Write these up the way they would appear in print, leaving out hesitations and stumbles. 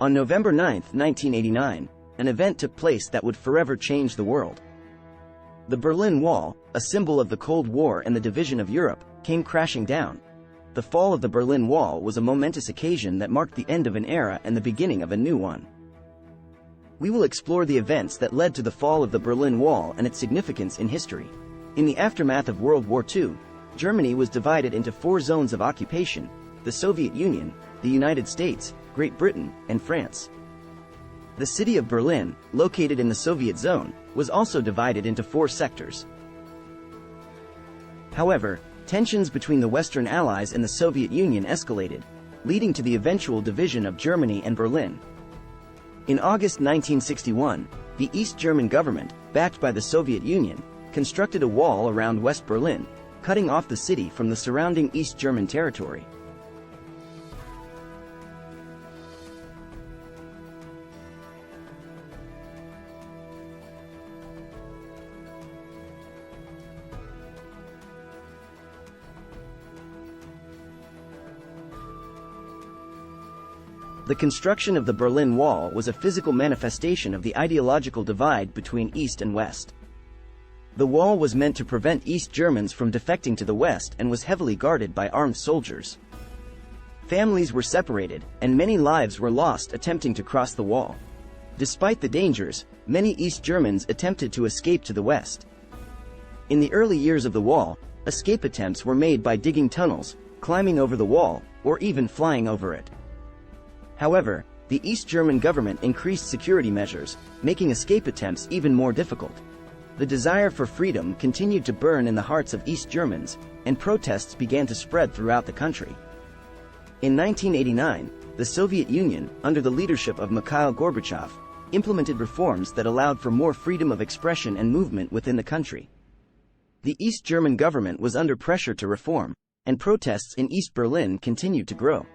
On November 9, 1989, an event took place that would forever change the world. The Berlin Wall, a symbol of the Cold War and the division of Europe, came crashing down. The fall of the Berlin Wall was a momentous occasion that marked the end of an era and the beginning of a new one. We will explore the events that led to the fall of the Berlin Wall and its significance in history. In the aftermath of World War II, Germany was divided into 4 zones of occupation: the Soviet Union, the United States, Great Britain, and France. The city of Berlin, located in the Soviet zone, was also divided into 4 sectors. However, tensions between the Western Allies and the Soviet Union escalated, leading to the eventual division of Germany and Berlin. In August 1961, the East German government, backed by the Soviet Union, constructed a wall around West Berlin, cutting off the city from the surrounding East German territory. The construction of the Berlin Wall was a physical manifestation of the ideological divide between East and West. The wall was meant to prevent East Germans from defecting to the West and was heavily guarded by armed soldiers. Families were separated, and many lives were lost attempting to cross the wall. Despite the dangers, many East Germans attempted to escape to the West. In the early years of the wall, escape attempts were made by digging tunnels, climbing over the wall, or even flying over it. However, the East German government increased security measures, making escape attempts even more difficult. The desire for freedom continued to burn in the hearts of East Germans, and protests began to spread throughout the country. In 1989, the Soviet Union, under the leadership of Mikhail Gorbachev, implemented reforms that allowed for more freedom of expression and movement within the country. The East German government was under pressure to reform, and protests in East Berlin continued to grow.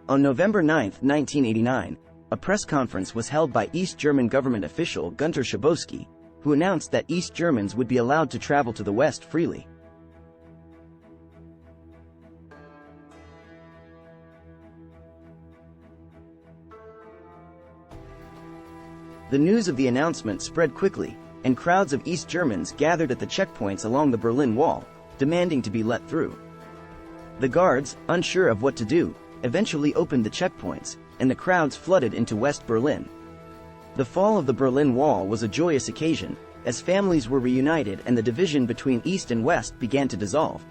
On November 9, 1989, a press conference was held by East German government official Günter Schabowski, who announced that East Germans would be allowed to travel to the West freely. The news of the announcement spread quickly, and crowds of East Germans gathered at the checkpoints along the Berlin Wall, demanding to be let through. The guards, unsure of what to do, eventually opened the checkpoints, and the crowds flooded into West Berlin. The fall of the Berlin Wall was a joyous occasion, as families were reunited and the division between East and West began to dissolve.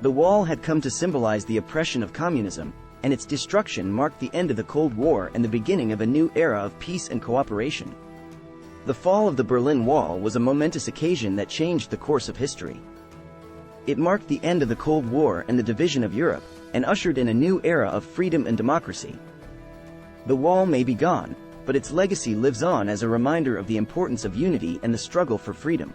The wall had come to symbolize the oppression of communism, and its destruction marked the end of the Cold War and the beginning of a new era of peace and cooperation. The fall of the Berlin Wall was a momentous occasion that changed the course of history. It marked the end of the Cold War and the division of Europe, and ushered in a new era of freedom and democracy. The wall may be gone, but its legacy lives on as a reminder of the importance of unity and the struggle for freedom.